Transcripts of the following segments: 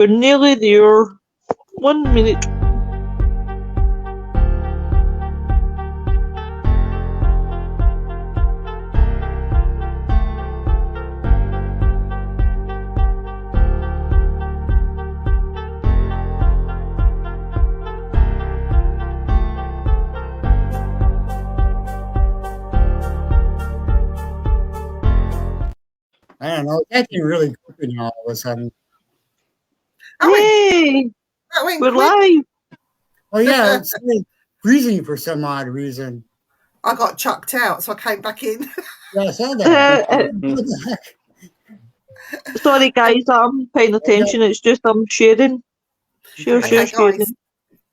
We're nearly there. 1 minute. I don't know. It's acting really good now all of a sudden. Hey! We're live. Oh, yeah. It's like freezing for some odd reason. I got chucked out, so I came back in. Yeah, I saw that. What the heck? Sorry, guys, I'm paying attention. It's just I'm sharing. Share, Okay, sharing. guys.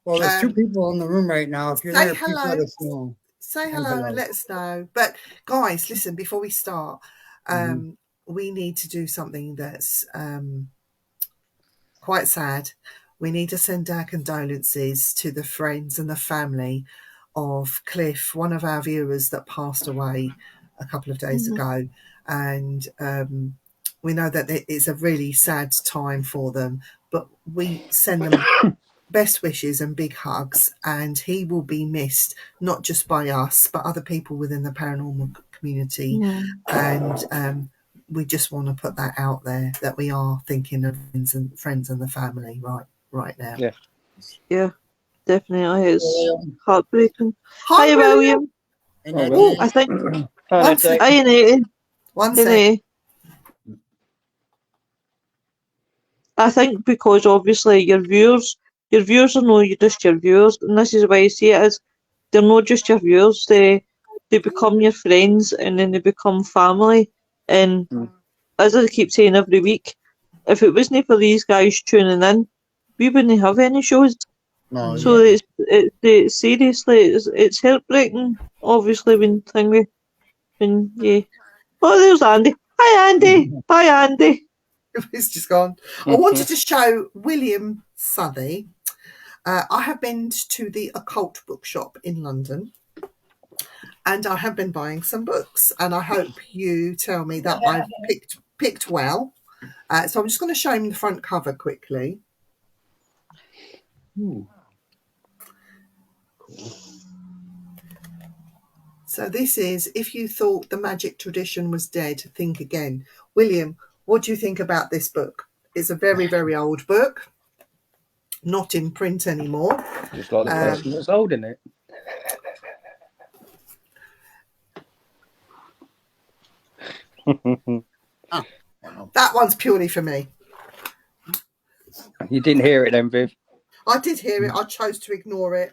Well, there's two people in the room right now. If you're Say there, please hello. let us know. Say hello and let us know. But guys, listen, before we start, we need to do something that's quite sad. We need to send our condolences to the friends and the family of Cliff, one of our viewers that passed away a couple of days ago. And we know that it's a really sad time for them, but we send them best wishes and big hugs, and he will be missed, not just by us, but other people within the paranormal community. And we just want to put that out there, that we are thinking of friends and the family right now. Yeah, definitely. It's heartbreaking. Hi, William. Oh, I think. One sec. Hi, Nathan. One sec. I think because obviously your viewers are not just your viewers, and this is why I see it as they're not just your viewers. They become your friends, and then they become family. And as I keep saying every week, if it wasn't for these guys tuning in, we wouldn't have any shows. No, so it's seriously, it's heartbreaking. Obviously, when Oh, there's Andy. Hi, Andy. Hi, Andy. He's just gone. I wanted to show William Southey. I have been to the Occult Bookshop in London, and I have been buying some books, and I hope you tell me that I've picked well. So I'm just going to show him the front cover quickly. So this is If You Thought the Magic Tradition Was Dead, Think Again. William, what do you think about this book? It's a very, very old book, not in print anymore. Just like the person that's holding it. That one's purely for me. You didn't hear it then, Viv? I did hear it. I chose to ignore it.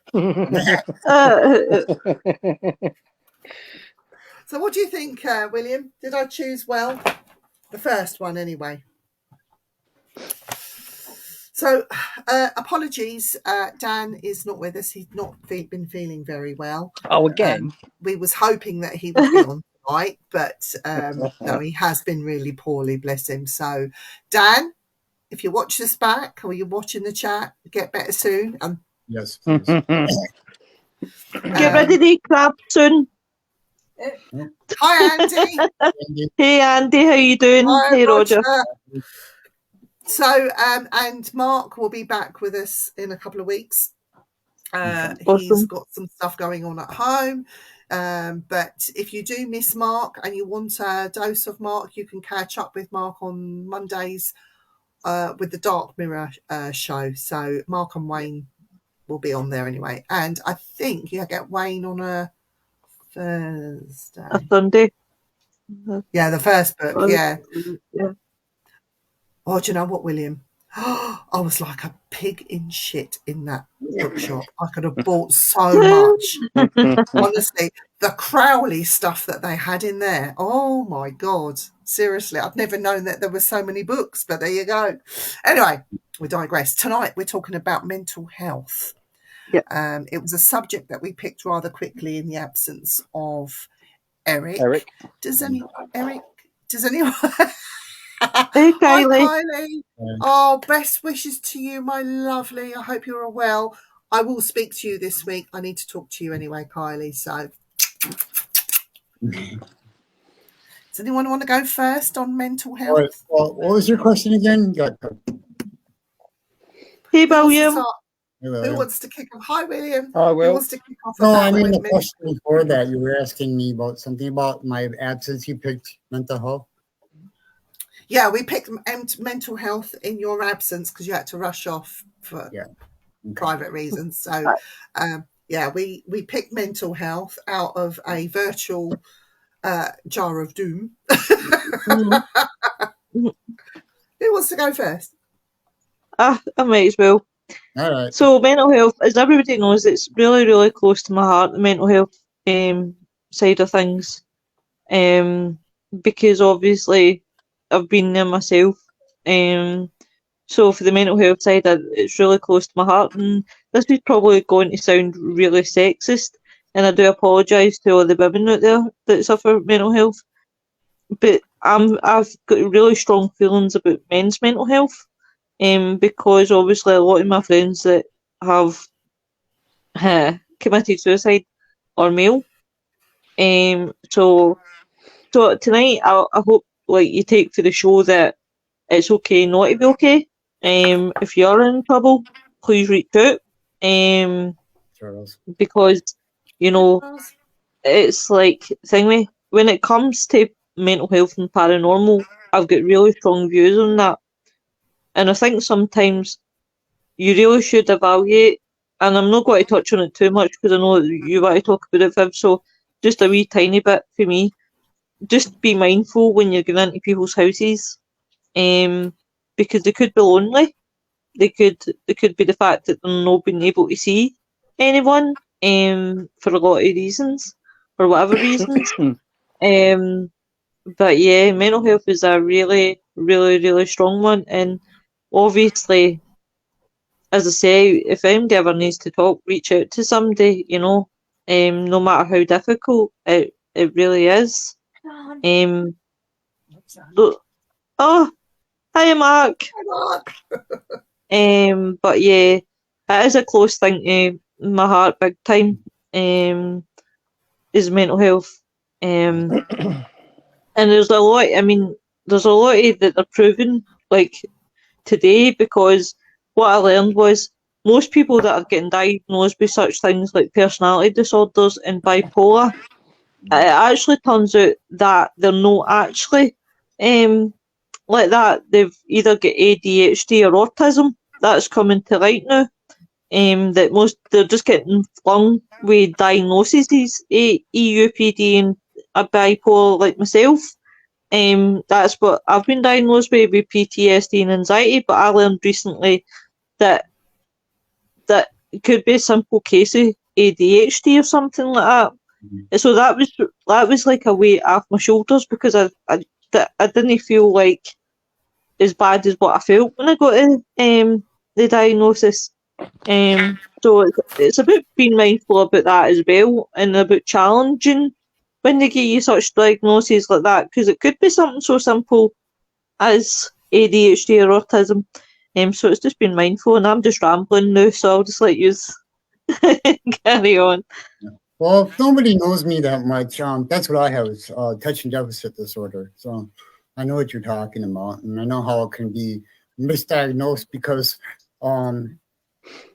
So what do you think, William? Did I choose well? The first one, anyway. So apologies, Dan is not with us. He's not been feeling very well. Oh, again? We was hoping that he would be on tonight, but no, he has been really poorly, bless him. So, Dan, if you watch this back or you're watching the chat, get better soon. Yes, please. Get ready to crab soon. Hi, Andy. Hey, Andy, how you doing? Hi, hey, Roger. So, and Mark will be back with us in a couple of weeks. Awesome. He's got some stuff going on at home. But if you do miss Mark and you want a dose of Mark, you can catch up with Mark on Mondays with the Dark Mirror show. So Mark and Wayne will be on there anyway. And I think you get Wayne on a Thursday. A Sunday. Yeah, the first book. Yeah. Yeah. Oh, do you know what, William? I was like a pig in shit in that bookshop. I could have bought so much. Honestly, the Crowley stuff that they had in there. Oh, my God. Seriously, I've never known that there were so many books, but there you go. Anyway, we digress. Tonight, we're talking about mental health. Yeah. It was a subject that we picked rather quickly in the absence of Eric. Does anyone... Hey, Kylie. Hi, Kylie. Oh, best wishes to you, my lovely. I hope you're well. I will speak to you this week. I need to talk to you anyway, Kylie. So, does anyone want to go first on mental health? All right. Well, what was your question again? Hey, Who wants to William. start? Hello. Who wants to kick off? Hi, William. I Who will. wants to kick off? No, about I mean, when the men- question before that, you were asking me about something about my absence. You picked mental health. Yeah, we picked mental health in your absence because you had to rush off for Yeah. private reasons. So, yeah, we picked mental health out of a virtual jar of doom. Who wants to go first? I might as well. All right. So mental health, as everybody knows, it's really, really close to my heart, the mental health side of things. Because obviously I've been there myself. So for the mental health side, it's really close to my heart. And this is probably going to sound really sexist, and I do apologise to all the women out there that suffer mental health. But I've got really strong feelings about men's mental health. Because obviously a lot of my friends that have committed suicide are male. So tonight I hope like you take for the show that it's okay not to be okay. If you're in trouble, please reach out. Charles. Because you know it's like thingy when it comes to mental health and paranormal, I've got really strong views on that, and I think sometimes you really should evaluate. And I'm not going to touch on it too much because I know that you want to talk about it, Viv. So just a wee tiny bit for me. Just be mindful when you're going into people's houses, because they could be lonely. They could be the fact that they're not being able to see anyone, for a lot of reasons, for whatever reasons. But yeah, mental health is a really, really, really strong one, and obviously, as I say, if anybody ever needs to talk, reach out to somebody. No matter how difficult it really is. Oh, hi, Mark. Hi, Mark. But yeah, it is a close thing to my heart, big time. Is mental health. And there's a lot. I mean, there's a lot that they're proving like today, because what I learned was most people that are getting diagnosed with such things like personality disorders and bipolar, it actually turns out that they're not actually like that. They've either got ADHD or autism. That's coming to light now. That most they're just getting flung with diagnoses, EUPD and a bipolar like myself. That's what I've been diagnosed with PTSD and anxiety. But I learned recently that it could be a simple case of ADHD or something like that. So that was like a weight off my shoulders, because I didn't feel like as bad as what I felt when I got the diagnosis. So it's about being mindful about that as well, and about challenging when they give you such diagnoses like that, because it could be something so simple as ADHD or autism. So it's just being mindful, and I'm just rambling now, so I'll just let you carry on. Well, if nobody knows me that much, that's what I have is attention deficit disorder. So I know what you're talking about, and I know how it can be misdiagnosed because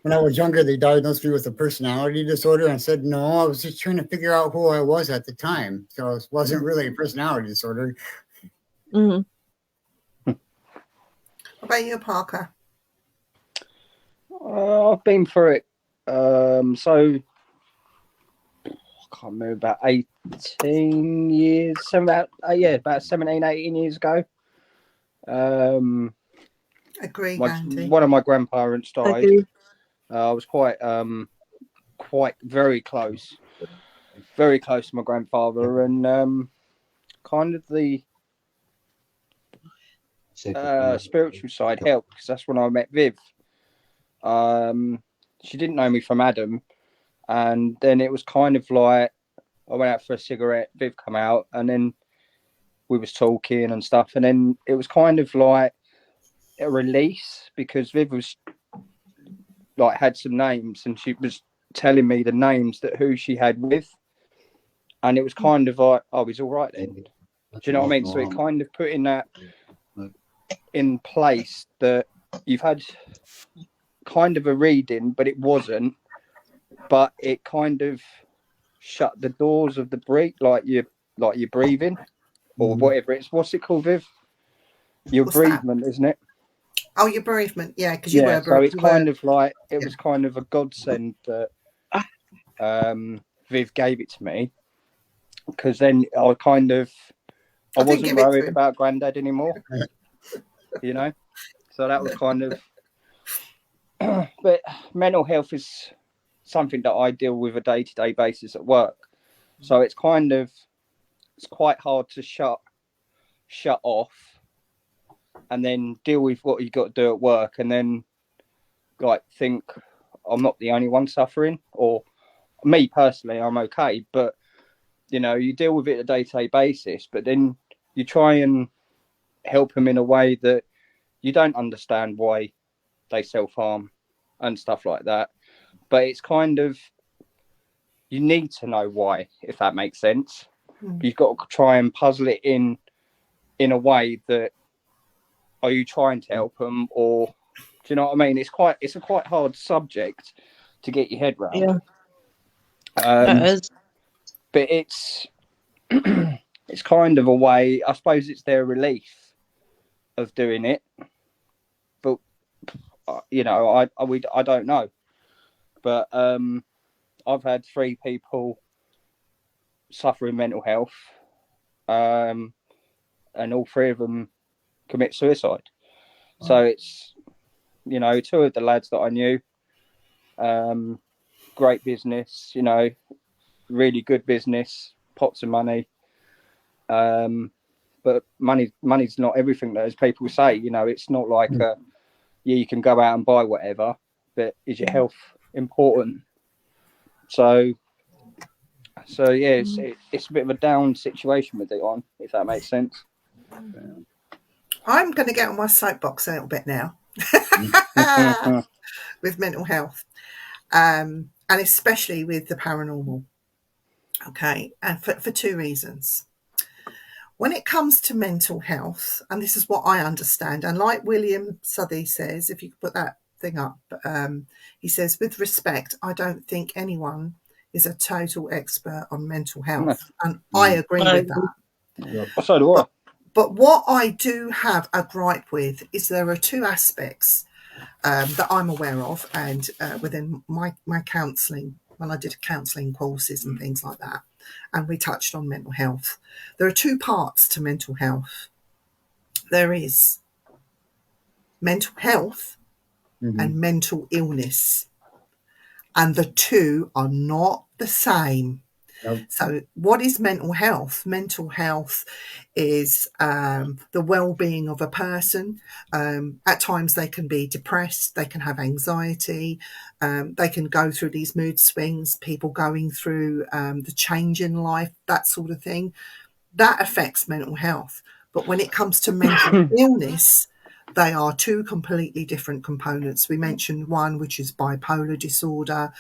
when I was younger, they diagnosed me with a personality disorder. And I said, no, I was just trying to figure out who I was at the time. So it wasn't really a personality disorder. Mm-hmm. What about you, Parker? I've been through it. So I can't remember, about 18 years, about 17, 18 years ago. Agree, Andy. One of my grandparents died. Okay. I was quite very close to my grandfather, and kind of the spiritual side helped, because that's when I met Viv. She didn't know me from Adam, and then it was kind of like I went out for a cigarette, Viv come out, and then we was talking and stuff, and then it was kind of like a release, because Viv was like had some names, and she was telling me the names that who she had with, and it was kind of like, oh, he's all right then. Do you know what I mean? So it kind of putting that in place, that you've had kind of a reading, but it wasn't. But it kind of shut the doors of the breathe, like you're breathing or whatever it's. What's it called, Viv? Your What's that? bereavement, isn't it? Oh, your bereavement, yeah, because you Yeah. were. So it's you kind were- of like it yeah. was kind of a godsend that Viv gave it to me, because then I didn't wasn't give it to worried him. about Granddad anymore. You know, so that was kind of. But mental health is something that I deal with a day-to-day basis at work, so it's quite hard to shut off and then deal with what you got to do at work, and then like think I'm not the only one suffering, or me personally I'm okay, but you know, you deal with it on a day-to-day basis, but then you try and help them in a way that you don't understand why they self-harm and stuff like that, but it's kind of, you need to know why, if that makes sense. You've got to try and puzzle it in a way that, are you trying to help them, or do you know what I mean? It's a quite hard subject to get your head around. Yeah, Um, it is. but it's it's kind of a way, I suppose it's their relief of doing it, but you know, I don't know, but I've had 3 people suffering mental health, and all 3 of them commit suicide. So it's, you know, 2 of the lads that I knew, great business, you know, really good business, pots of money, but money's not everything, as people say. You know, it's not like you can go out and buy whatever, but is your health important? So yeah, it's a bit of a down situation with it on, if that makes sense. I'm going to get on my soapbox a little bit now with mental health, and especially with the paranormal. Okay, and for 2 reasons. When it comes to mental health, and this is what I understand, and like William Southey says, if you could put that thing up, he says, with respect, I don't think anyone is a total expert on mental health, and I agree with that. So do I. But what I do have a gripe with is there are 2 aspects that I'm aware of, and within my counselling, when I did counselling courses and things like that, and we touched on mental health. There are 2 parts to mental health. There is mental health and mental illness, and the 2 are not the same. Nope. So what is mental health? Mental health is the well-being of a person. At times they can be depressed, they can have anxiety, they can go through these mood swings, people going through the change in life, that sort of thing. That affects mental health. But when it comes to mental illness, they are 2 completely different components. We mentioned one, which is bipolar disorder,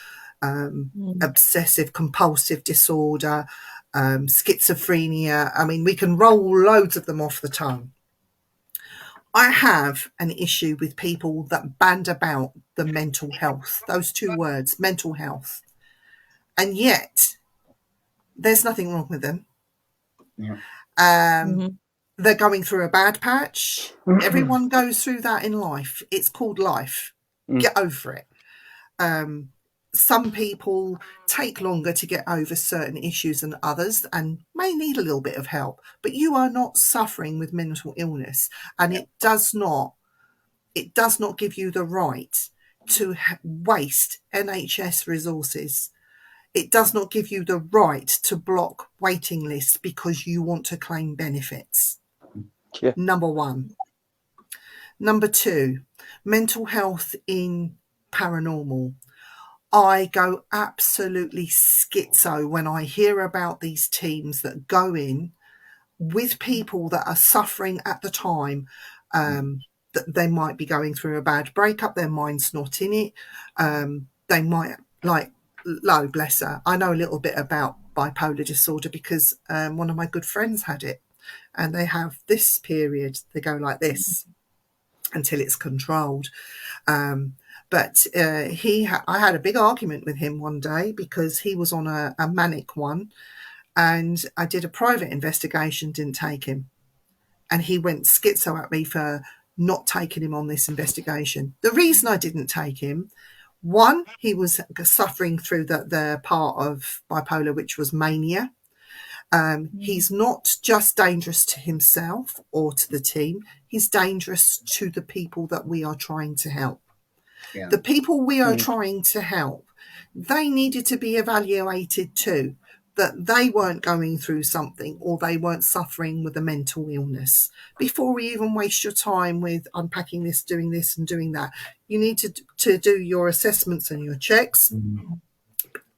obsessive compulsive disorder, schizophrenia. I mean, we can roll loads of them off the tongue. I have an issue with people that band about the mental health, those 2 words, mental health, and yet there's nothing wrong with them. Yeah. They're going through a bad patch. Everyone goes through that in life. It's called life. Get over it. Some people take longer to get over certain issues than others and may need a little bit of help, but you are not suffering with mental illness, and it does not give you the right to waste NHS resources. It does not give you the right to block waiting lists because you want to claim benefits. Yeah. Number 1. Number 2, mental health in paranormal. I go absolutely schizo when I hear about these teams that go in with people that are suffering at the time, that they might be going through a bad breakup, their mind's not in it. They might, like, Lo, bless her, I know a little bit about bipolar disorder because one of my good friends had it, and they have this period, they go like this. until it's controlled. But I had a big argument with him one day because he was on a manic one, and I did a private investigation, didn't take him. And he went schizo at me for not taking him on this investigation. The reason I didn't take him, one, he was suffering through the part of bipolar, which was mania. He's not just dangerous to himself or to the team, he's dangerous to the people that we are trying to help. Yeah. The people we are trying to help, they needed to be evaluated too, that they weren't going through something or they weren't suffering with a mental illness. Before we even waste your time with unpacking this and doing that, you need to do your assessments and your checks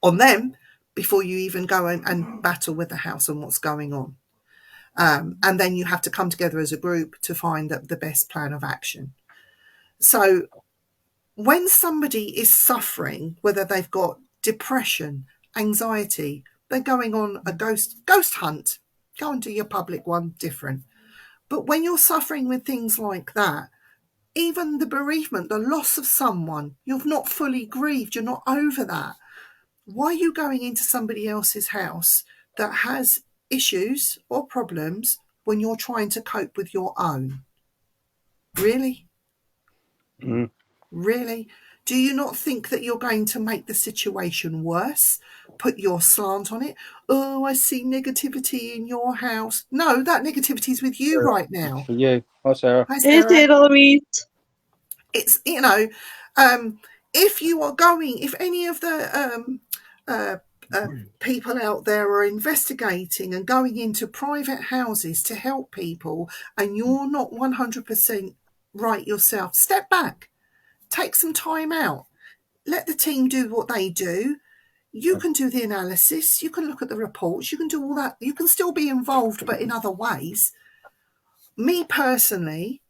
on them before you even go and battle with the house and what's going on. And then you have to come together as a group to find the best plan of action. So when somebody is suffering, whether they've got depression, anxiety, they're going on a ghost hunt. Go and do your public one, different. But when you're suffering with things like that, even the bereavement, the loss of someone, you've not fully grieved, you're not over that. Why are you going into somebody else's house that has issues or problems when you're trying to cope with your own? Really? Really? Do you not think that you're going to make the situation worse? Put your slant on it? Oh, I see negativity in your house. No, that negativity is with you right now. For you. Hi, Sarah. Hi, Hey, Sarah. Sarah Louise. It's, if any of the people out there are investigating and going into private houses to help people and you're not 100% right yourself, step back. Take some time out. Let the team do what they do. You can do the analysis. You can look at the reports. You can do all that. You can still be involved, but in other ways. Me personally,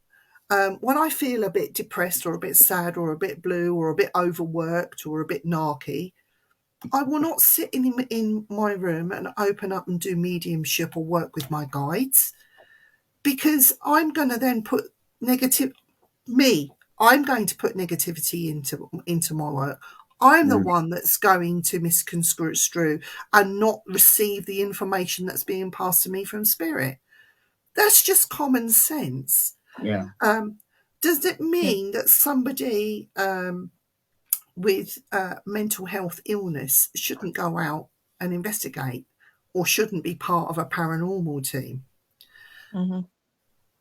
when I feel a bit depressed or a bit sad or a bit blue or a bit overworked or a bit narky, I will not sit in my room and open up and do mediumship or work with my guides, because I'm going to then put I'm going to put negativity into my work. I'm the one that's going to misconstrue and not receive the information that's being passed to me from spirit. That's just common sense. Yeah. Does it mean that somebody with mental health illness shouldn't go out and investigate or shouldn't be part of a paranormal team?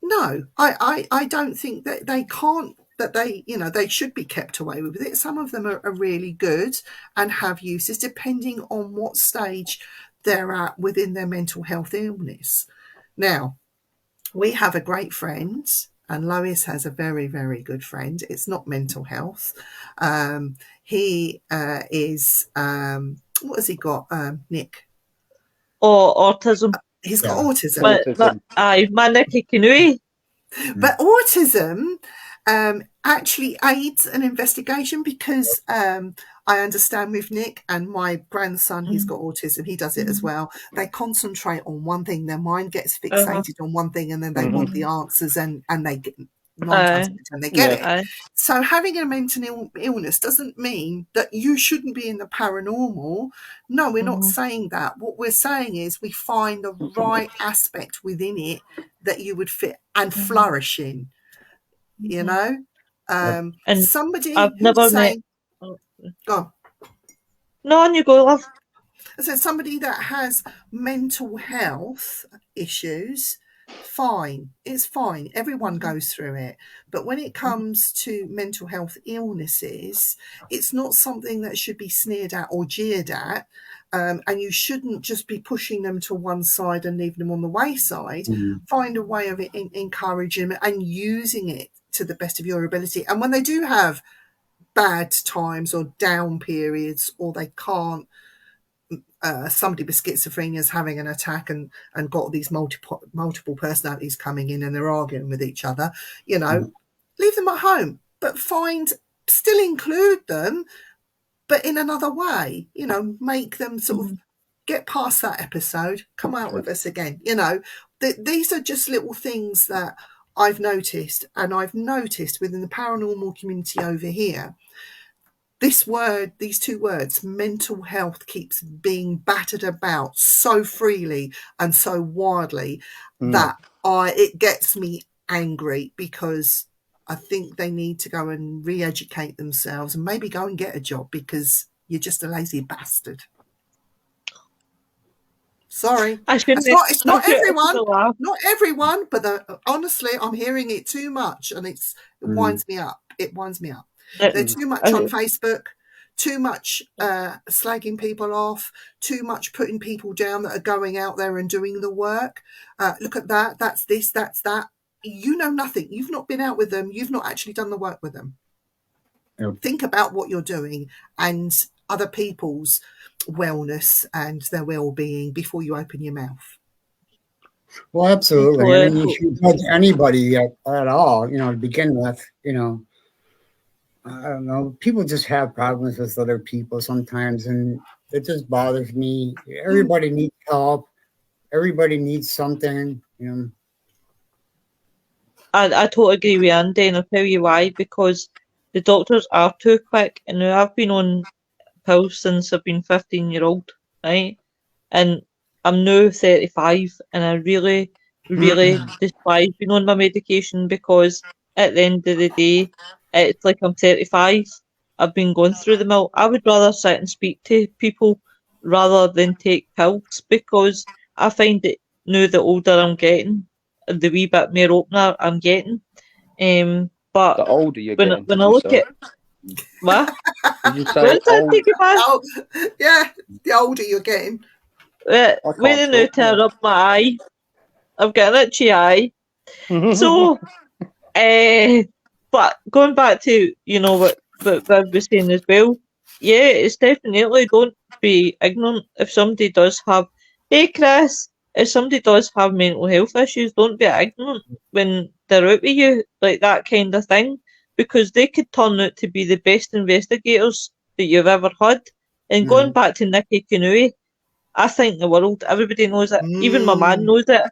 No, I don't think that they can't, that they should be kept away with it. Some of them are really good and have uses depending on what stage they're at within their mental health illness. Now, we have a great friend, and Lois has a very, very good friend. It's not mental health. He is, what has he got, Nick? Or autism. He's got autism. Manic Kinui. But autism actually aids an investigation, because I understand with Nick and my grandson, he's got autism. He does it as well. They concentrate on one thing. Their mind gets fixated on one thing, and then they want the answers, and they get 9 times out of 10 they get it. So having a mental illness doesn't mean that you shouldn't be in the paranormal. No, we're not saying that. What we're saying is we find the right aspect within it that you would fit and flourish in. You know, And somebody I've who's never saying, met. go on. No, on you go, love. So somebody that has mental health issues, fine. It's fine. Everyone goes through it. But when it comes to mental health illnesses, it's not something that should be sneered at or jeered at. And you shouldn't just be pushing them to one side and leaving them on the wayside. Find a way of encouraging them and using it to the best of your ability. And when they do have bad times or down periods, or they can't, somebody with schizophrenia is having an attack and got these multiple personalities coming in and they're arguing with each other, leave them at home, but still include them, but in another way, make them sort of get past that episode, come out with us again. These are just little things that I've noticed within the paranormal community over here, these two words, mental health, keeps being battered about so freely and so wildly that it gets me angry, because I think they need to go and re-educate themselves and maybe go and get a job, because you're just a lazy bastard. Sorry, it's not everyone, but honestly, I'm hearing it too much, and it winds me up. It winds me up. They're too much on Facebook, too much slagging people off, too much putting people down that are going out there and doing the work. Look at that. That's this, that's that. You know nothing. You've not been out with them. You've not actually done the work with them. Yep. Think about what you're doing and other people's wellness and their well-being before you open your mouth. Well, absolutely. I mean, if you judge anybody at all, to begin with, I don't know, people just have problems with other people sometimes, and it just bothers me. Everybody needs help. Everybody needs something, I totally agree with Andy, and I'll tell you why. Because the doctors are too quick, and now I've been on pills since I've been 15-year-old, right? And I'm now 35, and I really, really despise being on my medication, because at the end of the day, it's like I'm 35. I've been going through the mill. I would rather sit and speak to people rather than take pills, because I find that now the older I'm getting, the wee bit more opener I'm getting. But The older you're getting, when I look at what? Did you say When's that old? take it back? Oh, yeah, the older you're getting. Wait a minute, tear up my eye. I've got an itchy eye. So, but going back to, what Viv was saying as well, yeah, it's definitely, don't be ignorant if somebody does have, hey Chris, if somebody does have mental health issues, don't be ignorant when they're out with you, like that kind of thing, because they could turn out to be the best investigators that you've ever had. And going back to Nikki Kanui, I think the world, everybody knows it, even my man knows it.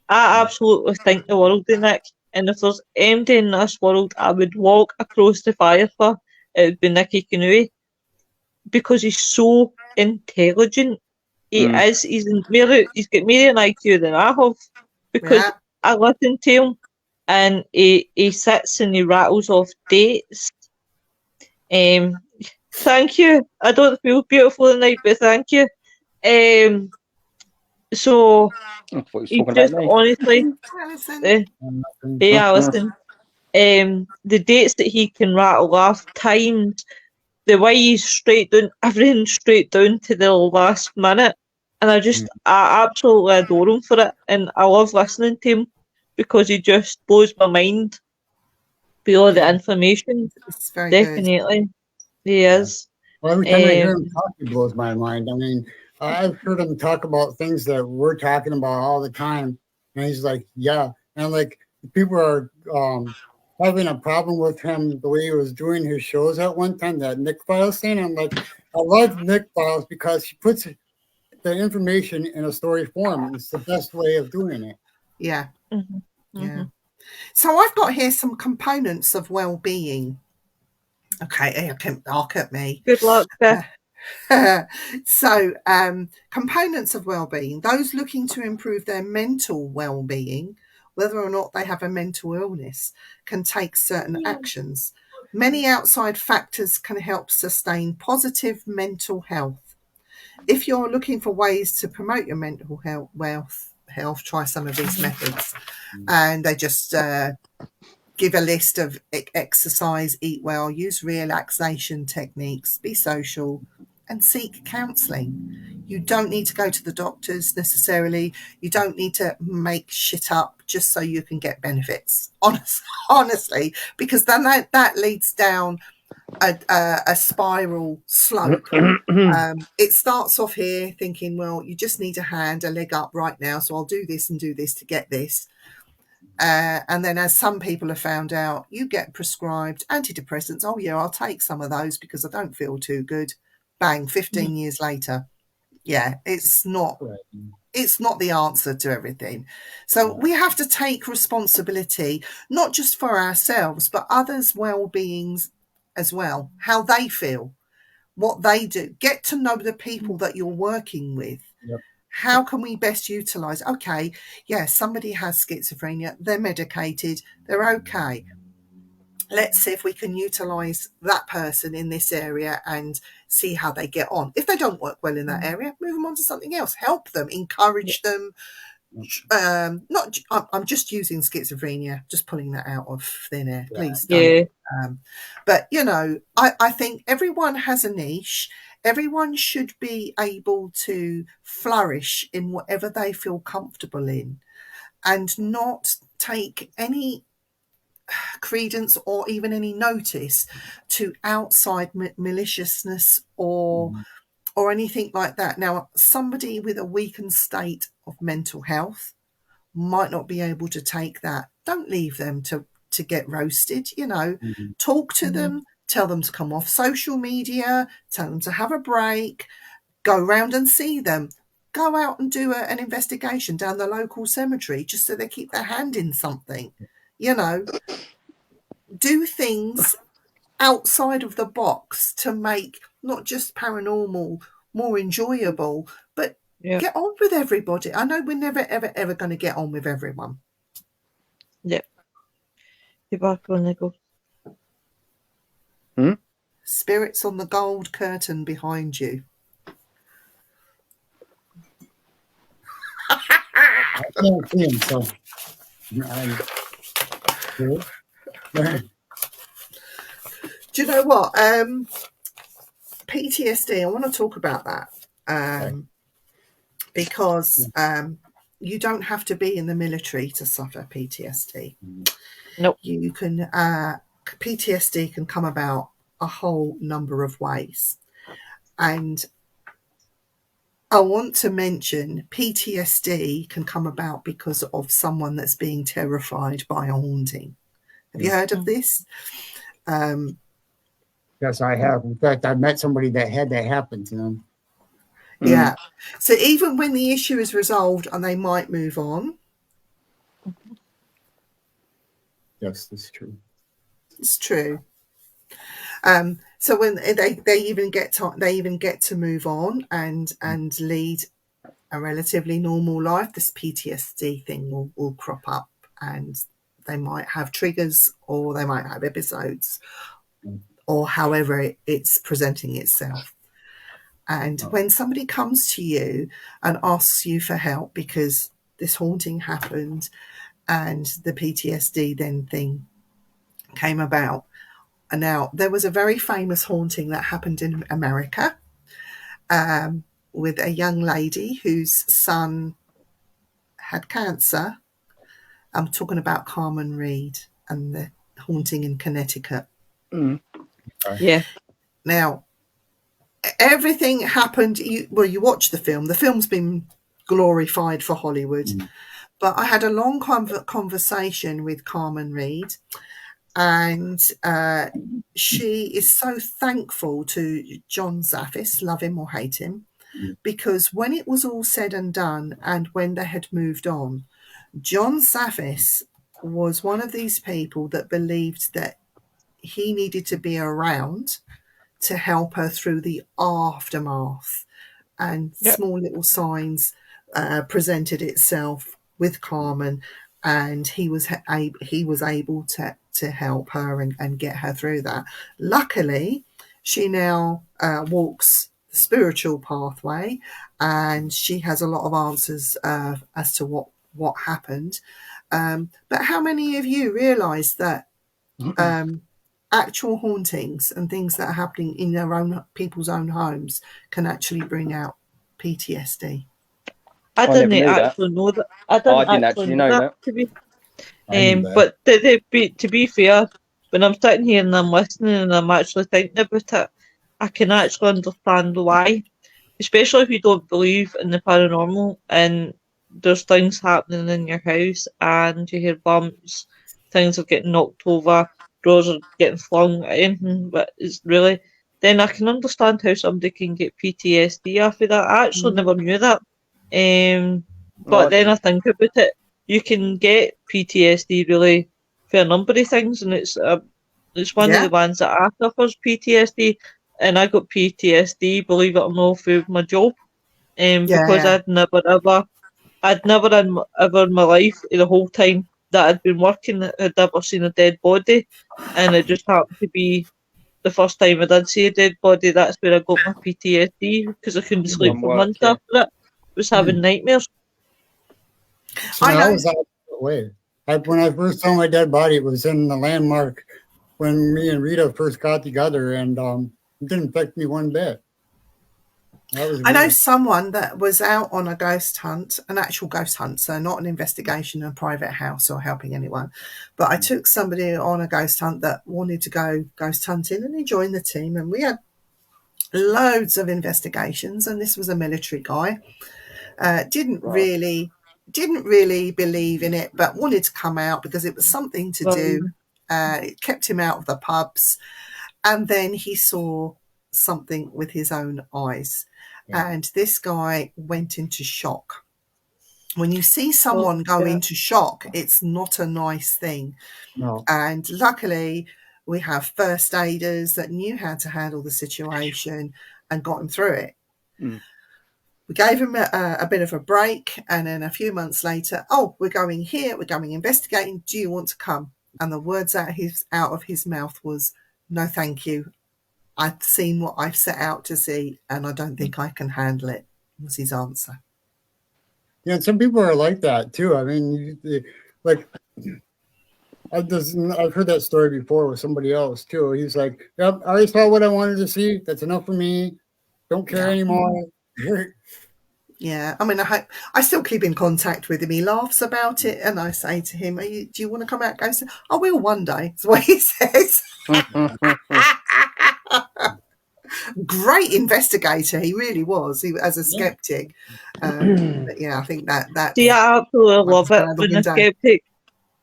I absolutely think the world of Nick, and if there's anybody in this world I would walk across the fire for, it would be Nicky Kanui, because he's so intelligent. He is. He's got more an IQ than I have, because I listen to him, and he sits and he rattles off dates. Thank you. I don't feel beautiful tonight, but thank you. So he just honestly, listen. The dates that he can rattle off, times, the way he's straight down, everything straight down to the last minute, and I absolutely adore him for it, and I love listening to him, because he just blows my mind with all the information. It's very definitely good. He is. Well, every time I hear him talk, it blows my mind. I mean, I've heard him talk about things that we're talking about all the time, and he's like, yeah, and like people are having a problem with him the way he was doing his shows at one time, that Nick Files thing. I'm like, I love Nick Files because he puts the information in a story form. It's the best way of doing it. Yeah. Yeah. So I've got here some components of well-being. Okay, look at me. Good luck. So, components of well-being, those looking to improve their mental well-being, whether or not they have a mental illness, can take certain actions. Many outside factors can help sustain positive mental health. If you're looking for ways to promote your mental health, try some of these methods. And they just give a list of exercise, eat well, use relaxation techniques, be social, and seek counselling. You don't need to go to the doctors necessarily. You don't need to make shit up just so you can get benefits, honestly, because then that leads down a spiral slope. It starts off here thinking, well, you just need a hand, a leg up right now, so I'll do this and do this to get this. And then, as some people have found out, you get prescribed antidepressants. Oh, yeah, I'll take some of those because I don't feel too good. Bang, 15 years later. Yeah, it's not it's not the answer to everything. So we have to take responsibility, not just for ourselves, but others' well-beings as well, how they feel, what they do. Get to know the people that you're working with. Yep. How can we best utilize? Okay, yeah, somebody has schizophrenia, they're medicated, they're okay. Let's see if we can utilize that person in this area and see how they get on. If they don't work well in that area, move them on to something else. Help them, encourage them. I'm just using schizophrenia, just pulling that out of thin air. Please don't. But you know, I think everyone has a niche. Everyone should be able to flourish in whatever they feel comfortable in, and not take any credence or even any notice to outside maliciousness or anything like that. Now, somebody with a weakened state of mental health might not be able to take that. Don't leave them to get roasted, you know. Talk to them, tell them to come off social media, tell them to have a break, go round and see them. Go out and do an investigation down the local cemetery just so they keep their hand in something. You know, do things outside of the box to make not just paranormal more enjoyable, but get on with everybody. I know we're never, ever, ever going to get on with everyone. Yep. Be back on the go. Spirits on the gold curtain behind you. I can't see him, so. Do you know what? PTSD, I want to talk about that because you don't have to be in the military to suffer PTSD. Nope. You can, PTSD can come about a whole number of ways. And I want to mention PTSD can come about because of someone that's being terrified by a haunting. Have you heard of this? Yes, I have. In fact, I met somebody that had that happen to them. Yeah. So even when the issue is resolved and they might move on. Yes, that's true. It's true. So when they even get to move on and lead a relatively normal life, this PTSD thing will crop up, and they might have triggers or they might have episodes or however it's presenting itself. And when somebody comes to you and asks you for help because this haunting happened and the PTSD then thing came about. And now there was a very famous haunting that happened in America with a young lady whose son had cancer. I'm talking about Carmen Reed and the haunting in Connecticut. Yeah. Now, everything happened. You watch the film. The film's been glorified for Hollywood. But I had a long conversation with Carmen Reed, and she is so thankful to John Zaffis, love him or hate him, because when it was all said and done and when they had moved on, John Zaffis was one of these people that believed that he needed to be around to help her through the aftermath, and small little signs presented itself with Carmen, and he was able to help her and get her through that. Luckily, she now walks the spiritual pathway, and she has a lot of answers as to what happened. But how many of you realise that actual hauntings and things that are happening in their own people's own homes can actually bring out PTSD? I didn't actually know that. I didn't actually know that. To be, but to be fair, when I'm sitting here and I'm listening and I'm actually thinking about it, I can actually understand why. Especially if you don't believe in the paranormal and there's things happening in your house and you hear bumps, things are getting knocked over, doors are getting flung, anything, but it's really, then I can understand how somebody can get PTSD after that. I actually never knew that. But then I think about it, you can get PTSD really for a number of things, and it's one of Yeah. the ones that I suffers PTSD, and I got PTSD, believe it or not, through my job, because Yeah. I'd never ever in my life, the whole time that I'd been working, had ever seen a dead body, and it just happened to be the first time I did see a dead body. That's where I got my PTSD, because I couldn't sleep From for work, months yeah. after it. I was having nightmares. See, I I know. was out that way. When I first saw my dead body, it was in the landmark when me and Rita first got together, and it didn't affect me one bit. That was I know weird. someone that was out on a ghost hunt, an actual ghost hunt, so not an investigation in a private house or helping anyone. But I took somebody on a ghost hunt that wanted to go ghost hunting, and he joined the team, and we had loads of investigations. And this was a military guy. Didn't really believe in it, but wanted to come out because it was something to do. It kept him out of the pubs. And then he saw something with his own eyes. Yeah. And this guy went into shock. When you see someone go yeah. into shock, it's not a nice thing. No. And luckily, we have first aiders that knew how to handle the situation and got him through it. Mm. We gave him a bit of a break, and then a few months later, oh, we're going here, we're going investigating. Do you want to come? And the words out of his mouth was, no, thank you. I've seen what I've set out to see, and I don't think I can handle it, was his answer. Yeah, and some people are like that too. I mean, like I've heard that story before with somebody else too. He's like, "Yep, I already saw what I wanted to see. That's enough for me. Don't care Yeah. anymore." Yeah, I mean, I still keep in contact with him. He laughs about it, and I say to him, do you want to come out ghost? I will one day. That's what he says. Great investigator, he really was. He as a skeptic. But yeah, I think that. See, I absolutely love it Window.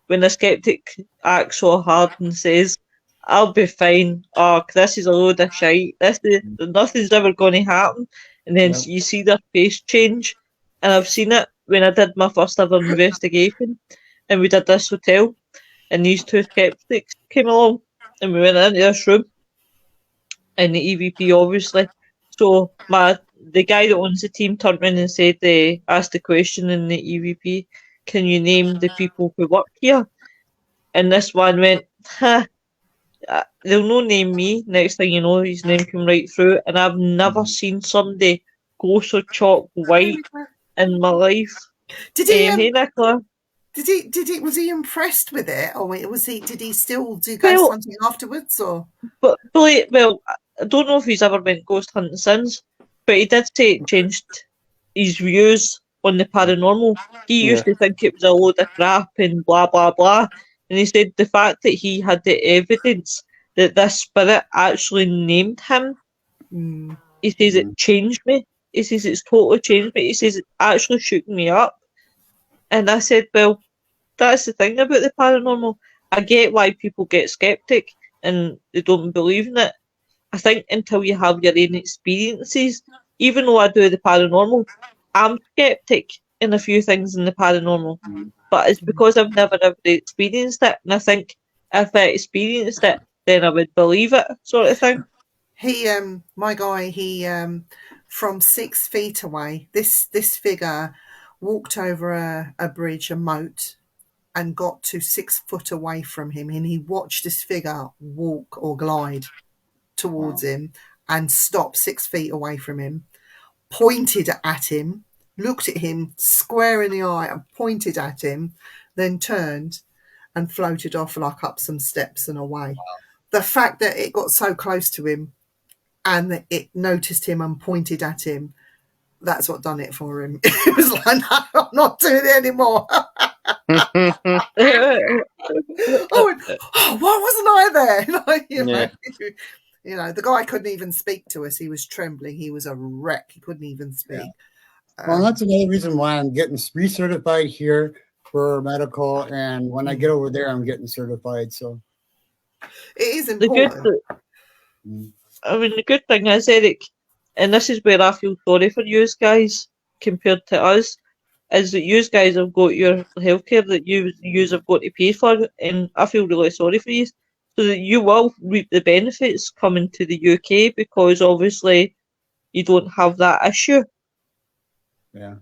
when a skeptic acts so hard and says, "I'll be fine," or "This is a load of shite. Nothing's ever going to happen," and then Yeah. you see their face change. And I've seen it when I did my first ever investigation, and we did this hotel, and these two skeptics came along, and we went into this room, and the EVP obviously. So the guy that owns the team turned around and said, asked the question in the EVP, "Can you name the people who work here?" And this one went, they'll no name me. Next thing you know, his name came right through, and I've never seen somebody go so chalk white in my life. Did he? Hey, Nicola. Was he impressed with it, or did he still do ghost hunting afterwards, or? But I don't know if he's ever went ghost hunting since, but he did say it changed his views on the paranormal. He used to think it was a load of crap and blah blah blah, and he said the fact that he had the evidence that this spirit actually named him, he says it changed me. He says it's totally changed me. He says it actually shook me up. And I said, well, that's the thing about the paranormal. I get why people get skeptic and they don't believe in it. I think until you have your own experiences, even though I do the paranormal, I'm skeptic in a few things in the paranormal. But it's because I've never ever experienced it. And I think if I experienced it, then I would believe it, sort of thing. My guy, from 6 feet away, this figure walked over a bridge, a moat, and got to 6 foot away from him, and he watched this figure walk or glide towards him and stop 6 feet away from him, pointed at him, looked at him square in the eye and pointed at him, then turned and floated off like up some steps and away. The fact that it got so close to him and that it noticed him and pointed at him, that's what done it for him. It was like, no, I'm not doing it anymore. Why wasn't I there? You know, the guy couldn't even speak to us. He was trembling. He was a wreck. He couldn't even speak. Yeah. Well, that's another reason why I'm getting recertified here for medical, and when I get over there, I'm getting certified. So it is important. The good thing is, Eric, and this is where I feel sorry for you guys, compared to us is that you guys have got your healthcare that you have got to pay for, and I feel really sorry for you. So that you will reap the benefits coming to the UK because obviously you don't have that issue. Yeah.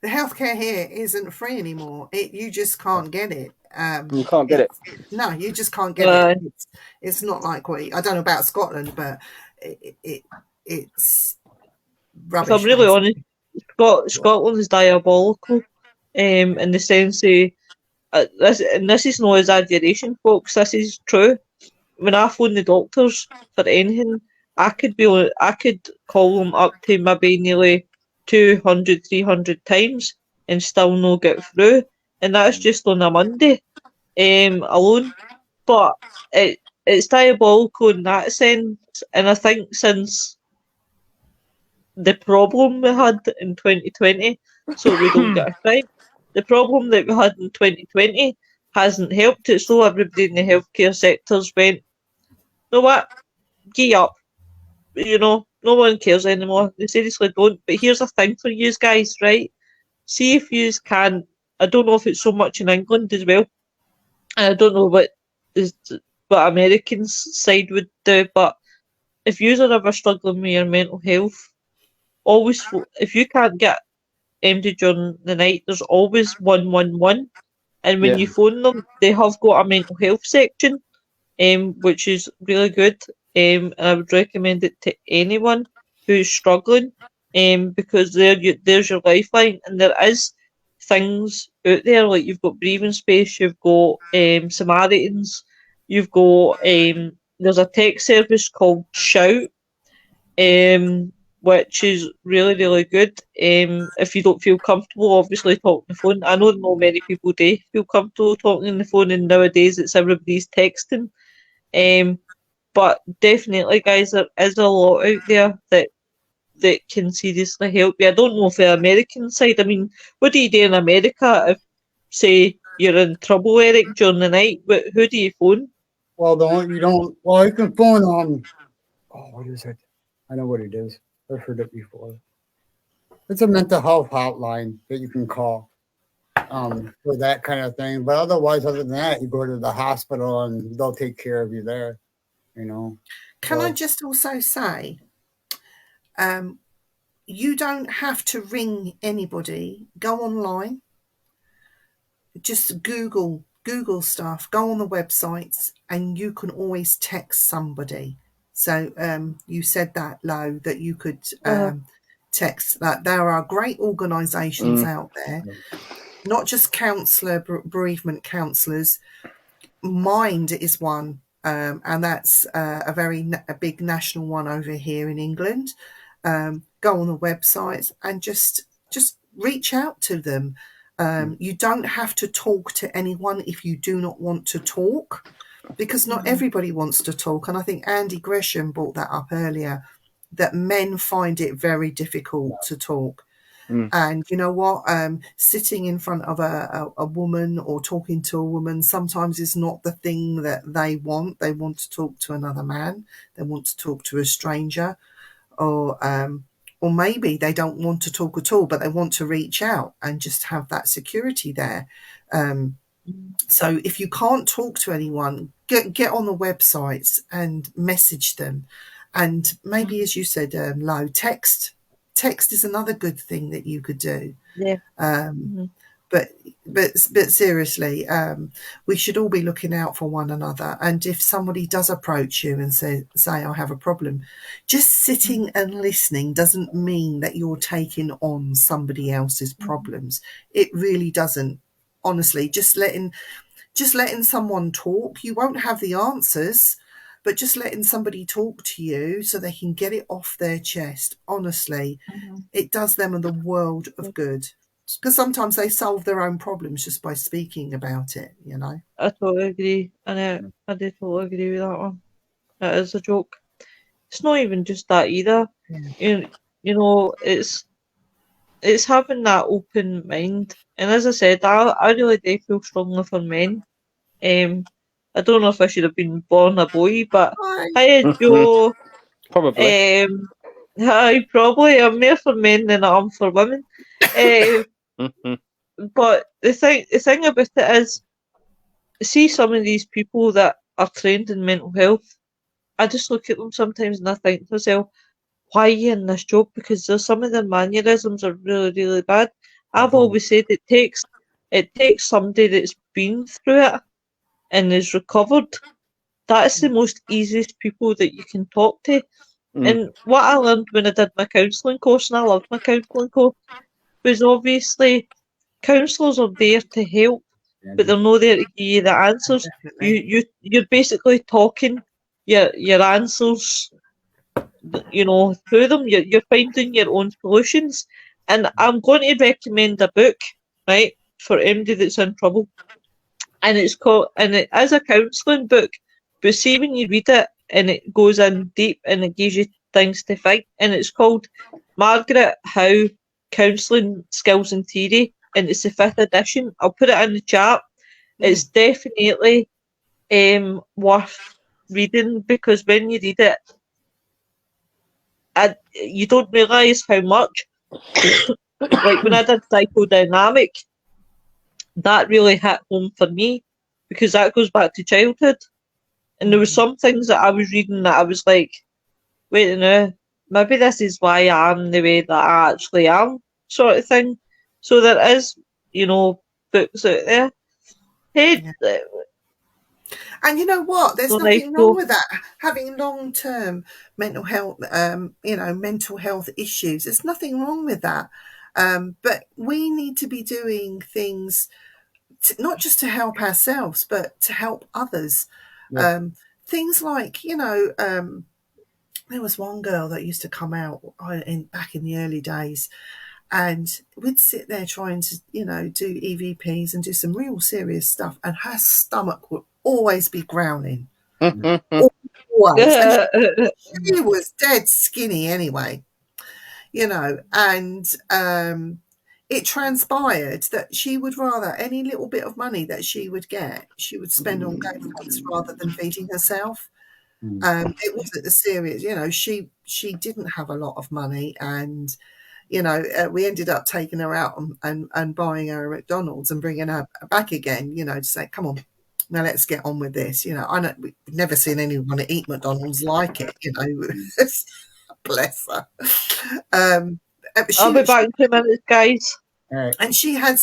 The healthcare here isn't free anymore. You just can't get it. You can't get it. No, you just can't get Right. it. It's not like I don't know about Scotland, but it's rubbish. If I'm really basically. honest, Scotland is diabolical, in the sense of this is no exaggeration, folks. This is true. When I phone the doctors for anything, I could call them up to maybe nearly 200, 300 times and still not get through, and that's just on a Monday, alone. But it's diabolical in that sense, and I think since the problem we had in 2020, so we don't get a crime. The problem that we had in 2020 hasn't helped it, so everybody in the healthcare sectors went, you know what, gee up. You know, no one cares anymore. They seriously don't. But here's a thing for you guys, right? See if you can. I don't know if it's so much in England as well. And I don't know what Americans' side would do, but if you are ever struggling with your mental health, always, if you can't get empty during the night, there's always 111. And when Yeah. you phone them, they have got a mental health section, which is really good. And I would recommend it to anyone who's struggling, because there's your lifeline. And there is things out there, like you've got Breathing Space, you've got Samaritans, you've got there's a text service called Shout, which is really, really good. If you don't feel comfortable, obviously talking on the phone. I know not many people do feel comfortable talking on the phone, and nowadays it's everybody's texting. But definitely, guys, there is a lot out there that can seriously help you. I don't know if the American side. I mean, what do you do in America if, say, you're in trouble, Eric, during the night? Who do you phone? Well, you can phone what is it? I know what it is. I've heard it before. It's a mental health hotline that you can call for that kind of thing. But otherwise, other than that, you go to the hospital and they'll take care of you there. You know. Can I just also say, you don't have to ring anybody. Go online. Just Google stuff. Go on the websites, and you can always text somebody. So you said that, Lo, that you could text that. There are great organisations out there, not just bereavement counsellors. Mind is one. And that's a big national one over here in England. Go on the websites and just reach out to them. You don't have to talk to anyone if you do not want to talk, because not everybody wants to talk. And I think Andy Gresham brought that up earlier, that men find it very difficult to talk. And you know what? Sitting in front of a woman or talking to a woman sometimes is not the thing that they want. They want to talk to another man. They want to talk to a stranger, or maybe they don't want to talk at all, but they want to reach out and just have that security there. So if you can't talk to anyone, get on the websites and message them. And maybe, as you said, Lo, text is another good thing that you could do. Yeah. But seriously, we should all be looking out for one another. And if somebody does approach you and say I have a problem, just sitting and listening doesn't mean that you're taking on somebody else's problems. It really doesn't. Honestly, just letting someone talk. You won't have the answers, but just letting somebody talk to you so they can get it off their chest. Honestly, it does them the world of good. Because sometimes they solve their own problems just by speaking about it, you know. I totally agree. And I do totally agree with that one. That is a joke. It's not even just that either. You know, it's having that open mind. And as I said, I really do feel strongly for men. I don't know if I should have been born a boy, but hi, Joe. Probably. Hi, probably. I'm more for men than I am for women. But the thing about it is, see some of these people that are trained in mental health. I just look at them sometimes and I think to myself, why are you in this job? Because there's some of their mannerisms are really, really bad. I've always said it takes somebody that's been through it and is recovered. That's the most easiest people that you can talk to. And what I learned when I did my counselling course, and I loved my counselling course, was obviously counsellors are there to help, but they're not there to give you the answers. You're basically talking your answers, through them. You're finding your own solutions. And I'm going to recommend a book, right, for anybody that's in trouble. And it is a counselling book, but see when you read it and it goes in deep and it gives you things to think, and it's called Margaret Howe Counselling Skills and Theory, and it's the 5th edition. I'll put it in the chat. It's definitely worth reading, because when you read it, you don't realise how much. Like when I did psychodynamic, that really hit home for me, because that goes back to childhood. And there were some things that I was reading that I was like, wait a minute, maybe this is why I am the way that I actually am, sort of thing. So there is, books out there. Hey, And you know what? There's So nothing like, wrong with that. Having long-term mental health, mental health issues. There's nothing wrong with that. But we need to be doing things not just to help ourselves, but to help others. Yeah. Things like, there was one girl that used to come out back in the early days, and we'd sit there trying to, do EVPs and do some real serious stuff, and her stomach would always be growling. Always. And she was dead skinny anyway, and it transpired that she would rather any little bit of money that she would get, she would spend on GoFundMes rather than feeding herself. It wasn't the serious, she didn't have a lot of money, and we ended up taking her out and buying her a McDonald's and bringing her back again, to say, come on, now let's get on with this. We've never seen anyone eat McDonald's like it, bless her. I'll be back in 2 minutes, guys. Right. And she had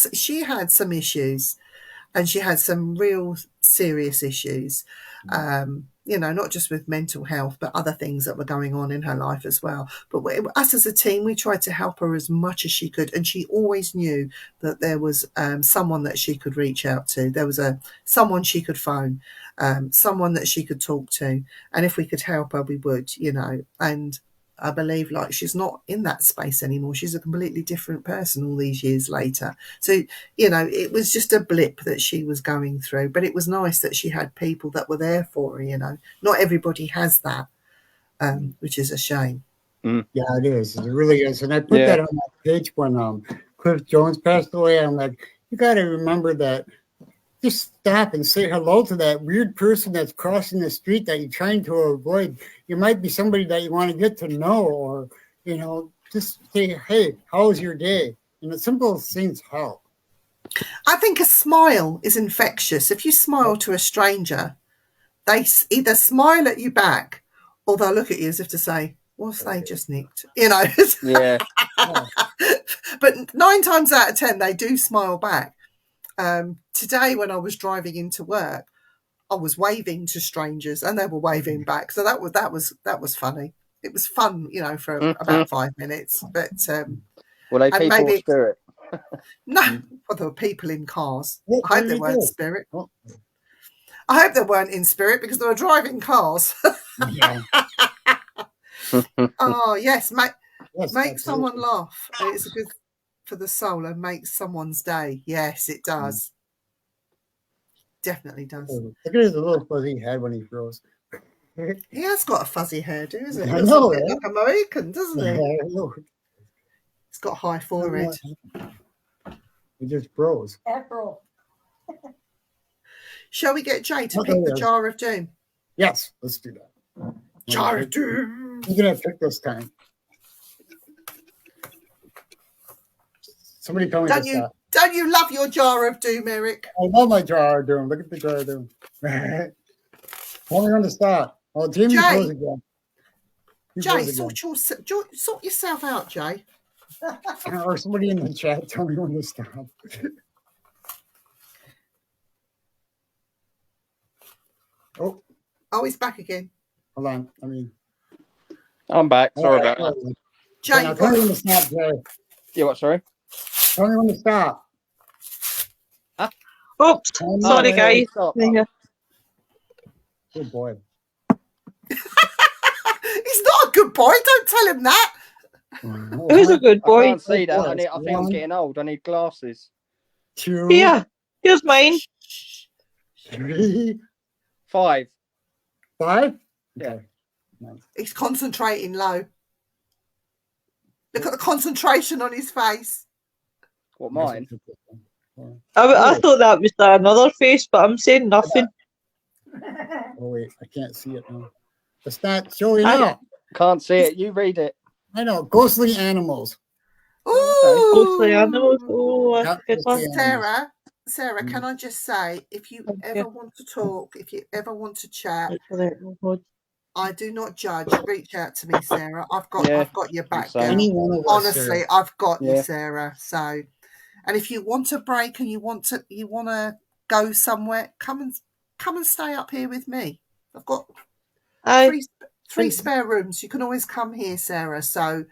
some issues, and she had some real serious issues, not just with mental health, but other things that were going on in her life as well. But us as a team, we tried to help her as much as she could, and she always knew that there was someone that she could reach out to. There was someone she could phone, someone that she could talk to, and if we could help her, we would, and I believe she's not in that space anymore. She's a completely different person all these years later. So, it was just a blip that she was going through, but it was nice that she had people that were there for her, Not everybody has that, which is a shame. Yeah, it is. It really is. And I put that on my page when Cliff Jones passed away. I'm like, you got to remember that. Just stop and say hello to that weird person that's crossing the street that you're trying to avoid. You might be somebody that you want to get to know, or, just say, hey, how was your day? Simple things help. I think a smile is infectious. If you smile to a stranger, they either smile at you back, or they'll look at you as if to say, what's they just nicked? Yeah. But 9 times out of 10, they do smile back. Today, when I was driving into work, I was waving to strangers, and they were waving back. So that was funny. It was fun, for about 5 minutes. But were they people of spirit? No, well, there were people in cars. I hope they weren't spirit. I hope they weren't in spirit, because they were driving cars. Oh yes, make someone laugh. It's good for the soul and makes someone's day. Yes, it does. Definitely does. Look at his little fuzzy head when he throws. He has got a fuzzy hairdo, isn't it? I know, a bit like American, doesn't he? I know. He's got a high forehead. He just froze. April. Shall we get Jay to pick the Jar of Doom? Yes, let's do that. Jar of Doom. You're gonna pick this time. Somebody tell me to stop. Don't you love your jar of doom, Eric? I love my jar of doom. Look at the jar of doom. Tell me when to stop. Oh, Jamie Jay. goes again. Jay, sort yourself out, Jay. Or somebody in the chat tell me when to stop. Oh, he's back again. Hold on. I'm back. Sorry about that. Jay, Now, tell me when to stop, Jay. Yeah, what? Sorry. Tell me when to stop. Oops, Oh, sorry no, guys. stop. Yeah. Good boy. he's not a good boy. Don't tell him that. Who's a good I boy? can't see that. I think I'm One. getting old. I need glasses. 2, Here, here's mine. 3, 5. 5. Yeah. Okay. Nice. He's concentrating low. Look at the concentration on his face. What, mine? I thought that was another face, but I'm saying nothing. Oh wait, I can't see it now. It's not showing I- up. Can't see it. You read it. I know. Ghostly animals. Ooh. Ghostly animals. Oh, that's a good one. Yeah. Sarah, can I just say, if you ever want to talk, if you ever want to chat, I do not judge. Reach out to me, Sarah. I've got your back, same. girl. Any one of us, Honestly, Sarah. I've got you, Yeah. Sarah. So, and if you want a break and you want to go somewhere, come and stay up here with me. I've got three spare rooms. You can always come here, Sarah. So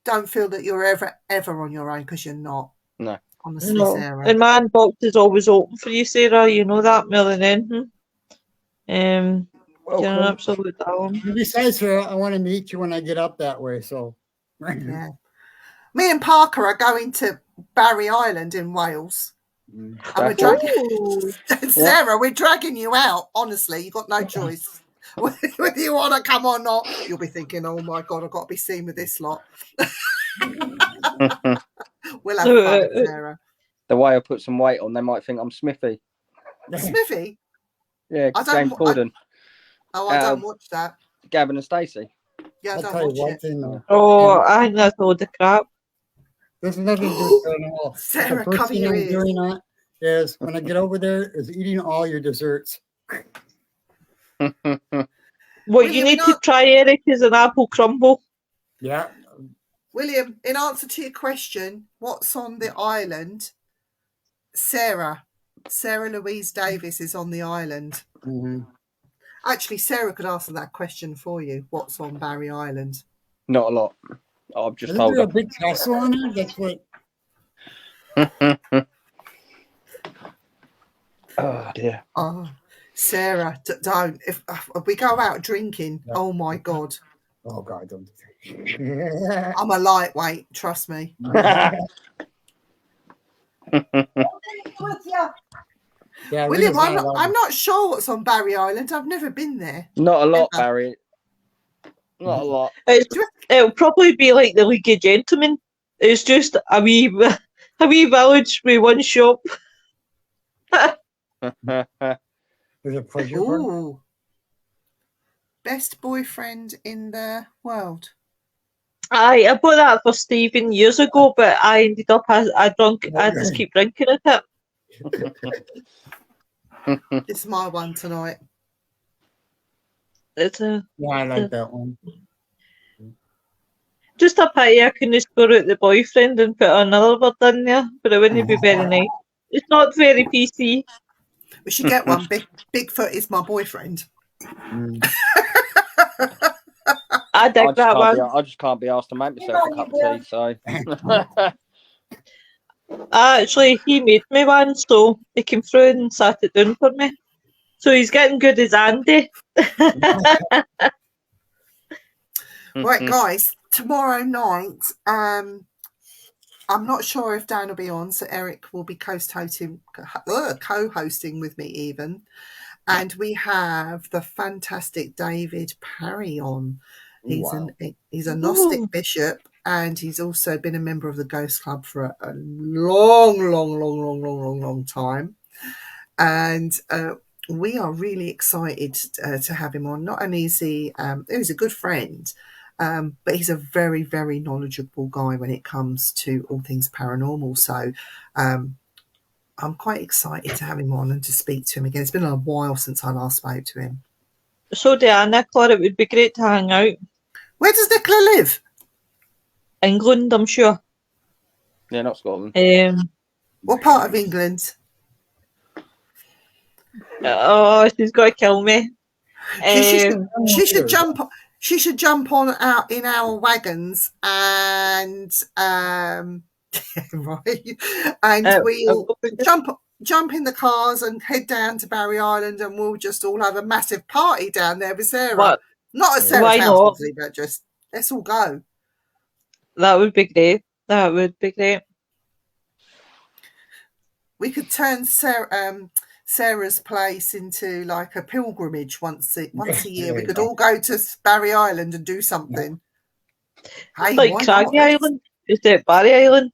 don't feel that you're ever on your own, because you're not. No. Honestly, No. Sarah. And my inbox is always open for you, Sarah. You know that more than anything. You're an absolute darling. And besides, Sarah, I want to meet you when I get up that way. So, Yeah. Me and Parker are going to Barry Island in Wales. And we're dragging Sarah, we're dragging you out. Honestly, you've got no choice. Whether you want to come or not, you'll be thinking, oh my God, I've got to be seen with this lot. We'll have fun, Sarah. The way I put some weight on, they might think I'm Smithy. Smithy? Yeah, I don't James Corden. I don't watch that. Gavin and Stacey. Yeah, I I'll don't tell you watch one it. thing though. Oh, I think that's all the crap. There's nothing to do with it at all. Sarah, the first cover thing your I'm ears. doing that is when I get over there is eating all your desserts. What you need to try, Eric, is an apple crumble. Yeah. William, in answer to your question, what's on the island? Sarah Louise Davis is on the island. Mm-hmm. Actually, Sarah could answer that question for you. What's on Barry Island? Not a lot. I've just Isn't told there her. a big castle on it? That's what. Oh dear. Oh, Sarah, don't. If we go out drinking, oh my God. Oh God, don't do that. I'm a lightweight, trust me. Yeah, William, Rita's not allowed. I'm not sure what's on Barry Island. I've never been there. Not a lot, Ever. Barry. Not a lot. It'll probably be like the League of Gentlemen. It's just a wee village with one shop. There's a pleasure park. Ooh. Best boyfriend in the world. I bought that for Stephen years ago, but I ended up I just keep drinking at it. It's my one tonight. It's Yeah, I like that one. just a pity I couldn't score out the boyfriend and put another word in there, but it wouldn't be very nice. It's not very PC. We should get one. Bigfoot is my boyfriend. Mm. I dig that one. I just can't be asked to make myself a cup of tea, so. Actually, he made me one, so he came through and sat it down for me. So he's getting good as Andy. Right, guys, tomorrow night, I'm not sure if Dan will be on, so Eric will be co-hosting with me even. And we have the fantastic David Parry on. He's a Gnostic bishop, and he's also been a member of the Ghost Club for a long time. And we are really excited to have him on. Not only is he's a good friend, But he's a very, very knowledgeable guy when it comes to all things paranormal. So I'm quite excited to have him on and to speak to him again. It's been a while since I last spoke to him. So do I, Nicola. It would be great to hang out. Where does Nicola live? England, I'm sure. Yeah, not Scotland. What part of England? Oh, she's got to kill me. She should jump. She should jump on out in our wagons and right, and we'll jump in the cars and head down to Barry Island, and we'll just all have a massive party down there with Sarah. What? Not at Sarah's Why house, not? obviously, but just let's all go. That would be great. That would be great. We could turn Sarah's place into like a pilgrimage once a year. We could all go to Barry Island and do something. Hey, Like why Craggy not? Island? Is it Barry Island?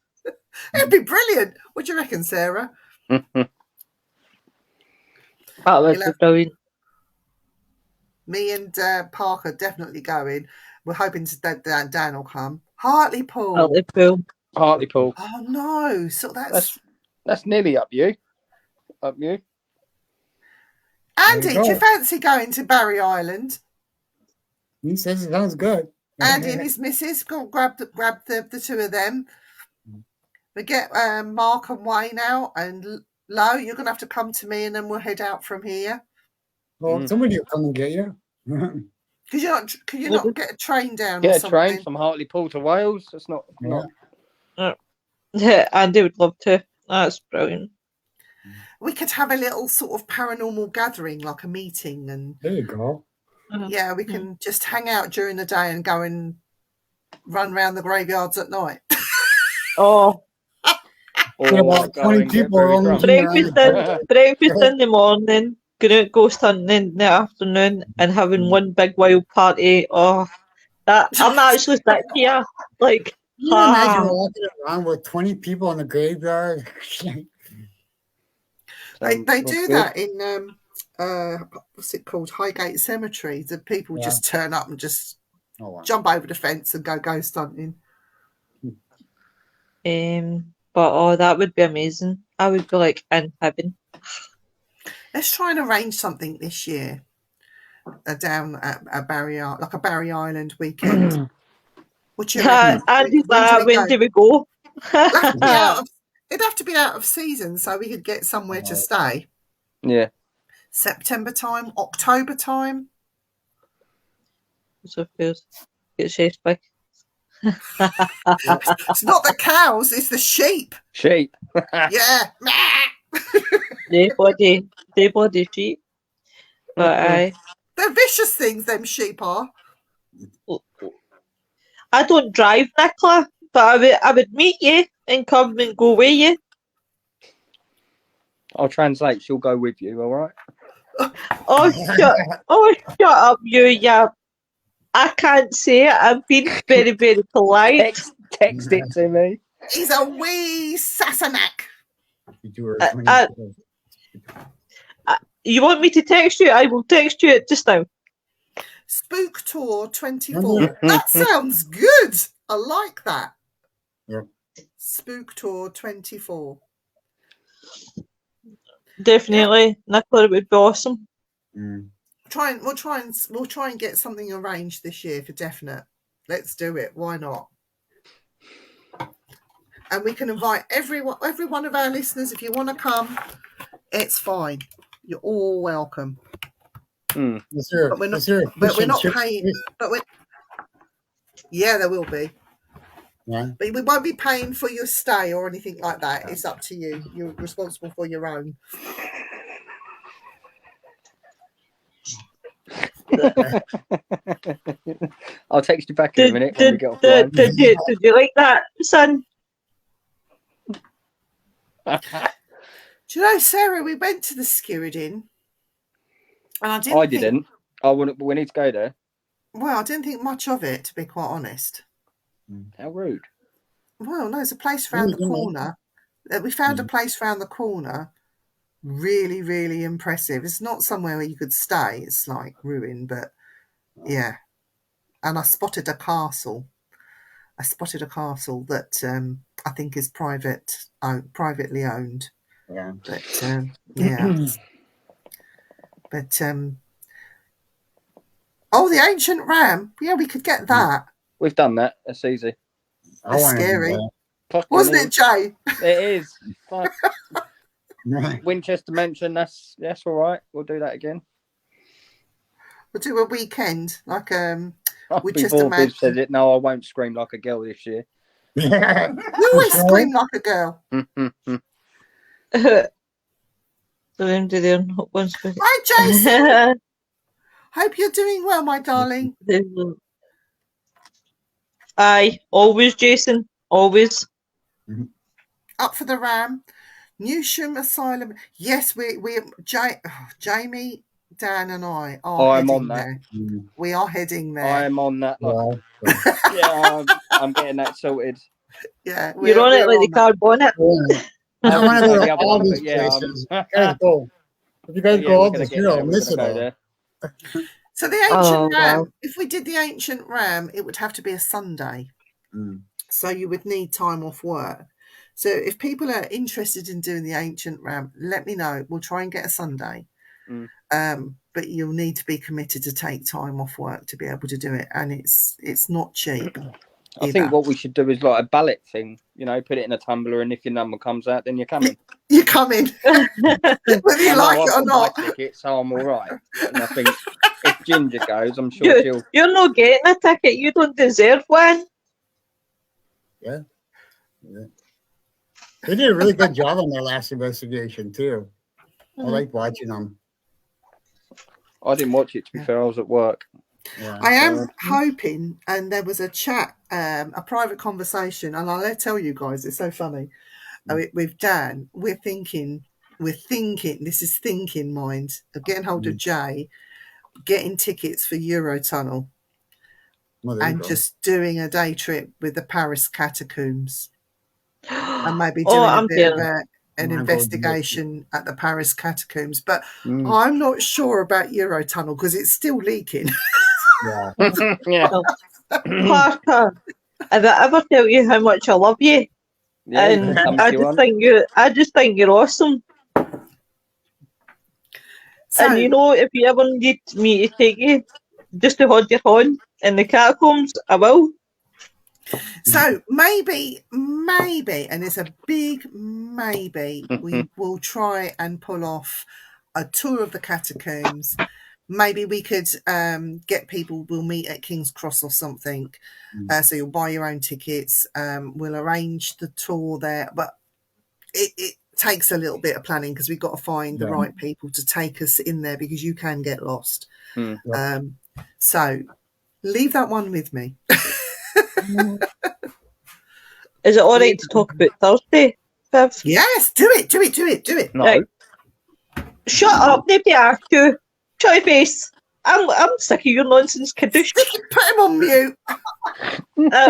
It'd be brilliant. What do you reckon, Sarah? That would be brilliant. Me and Parker definitely going. We're hoping that Dan will come. Hartlepool. Hartlepool. Hartlepool. Oh no! So That's nearly up you. Up you. Andy, do you fancy going to Barry Island? He says it sounds good. Andy and his missus, go grab the two of them. We get Mark and Wayne out, and Lo, you're gonna have to come to me, and then we'll head out from here. Well, somebody will come and get you. Could you not get a train down? Get or a something? train from Hartlepool to Wales. That's not. Yeah, Andy would love to. That's brilliant. We could have a little sort of paranormal gathering, like a meeting, and There you go. yeah, we can just hang out during the day and go and run around the graveyards at night. Oh, About 20 people are on breakfast in the morning, going out ghost hunting in the afternoon, and having one big wild party. Oh, that I'm actually sick here. Like, Can you imagine walking around with 20 people in the graveyard? They do that in what's it called, Highgate Cemetery. The people just turn up and just jump over the fence and go ghost hunting. But that would be amazing. I would be like in heaven. Let's try and arrange something this year down at Barry, like a Barry Island weekend. What do you reckon? When do we go? It'd have to be out of season, so we could get somewhere to stay. Yeah. September time, October time. So good. Get chased by. It's not the cows, it's the sheep. Sheep. Yeah. They body sheep. But they're vicious things, them sheep are. I don't drive, Nicola, but I would meet you and come and go with you. I'll translate. She'll go with you. All right. Shut up, you. Yeah, I can't say it. I've been very, very polite. Text it to me. He's a wee Sassenach. You want me to text you? I will text you it just now. Spook Tour 24. That sounds good. I like that. Yeah. Spook Tour 24. Definitely, Nicola, it would be awesome. We'll try and get something arranged this year for definite. Let's do it. Why not? And we can invite every one of our listeners. If you want to come, it's fine. You're all welcome. Yes, sir. But we're not, Yes, sir. but we're not paying. Yeah, there will be. Yeah. But we won't be paying for your stay or anything like that. It's up to you. You're responsible for your own. I'll text you back in a minute when we get offline. Did you like that, son? Do you know, Sarah, we went to the Skirridin, and I didn't. We need to go there. Well, I didn't think much of it, to be quite honest. How rude. Well, no, there's a place around the corner. We found a place around the corner. Really, really impressive. It's not somewhere where you could stay. It's like ruined, but yeah. and I spotted a castle. That I think is privately owned. Yeah. But yeah. But oh, the ancient ram. Yeah, we could get that. We've done that. That's easy. I That's wanna do scary. that. Fucking Wasn't is. it, Jay? It is. Fuck. Right. Winchester Mansion. That's all right. We'll do that again. We'll do a weekend, like Before Winchester Viv Mansion. said it, no, I won't scream like a girl this year. Yeah. You always Sure. scream like a girl. So them do their ones. Hi, Jason. Hope you're doing well, my darling. Aye, always, Jason, always. Up for the ram. Newsham Asylum. Yes, Jamie, Dan, and I are I'm heading on that. there. Mm. We are heading there. I'm on that. Like, Well, yeah, I'm getting that sorted. Yeah, You're on it like the car bonnet. yeah. I want to go The to other all one, these but yeah, places. You guys go. If you guys Yeah, go we're up gonna this get hill, there. We're miss gonna it go all. there. So the ancient ram, wow. if we did the ancient ram, it would have to be a Sunday. Mm. So you would need time off work. So if people are interested in doing the ancient ram, let me know. We'll try and get a Sunday. But you'll need to be committed to take time off work to be able to do it. And it's not cheap. I think what we should do is like a ballot thing. You know, put it in a tumbler, and if your number comes out, then you're coming. You come in, whether you I know like I've it or got not. my ticket, so I'm all right. And I think if Ginger goes, I'm sure she'll. You're not getting a ticket. You don't deserve one. Yeah. They did a really good job on their last investigation too. I like watching them. I didn't watch it, to be fair. I was at work. Yeah. I am hoping, and there was a chat, a private conversation, and I'll tell you guys, it's so funny. With Dan, we're thinking, this is thinking mind, of getting hold of Jay, getting tickets for Eurotunnel, Well, there you and go. just doing a day trip with the Paris catacombs, and maybe Oh, doing a I'm bit of feeling- an I'm investigation at the Paris catacombs. But Mm. I'm not sure about Eurotunnel because it's still leaking. Yeah. Yeah. Parker, if I ever tell you how much I love you, Yeah, you and can come I if you want. just think you're awesome. So, And you know, if you ever need me to take you just to hold your hand in the catacombs, I will. So maybe, and it's a big maybe, we will try and pull off a tour of the catacombs. Maybe we could get people, we'll meet at King's Cross or something. So you'll buy your own tickets. We'll arrange the tour there. But it takes a little bit of planning because we've got to find the right people to take us in there because you can get lost. So leave that one with me. Is it all right to talk about Thursday, Viv? Yes, do it. No. Right. Shut up, nobody asked you. Shut your face. I'm sick of your nonsense, Kadoosh. Put him on mute.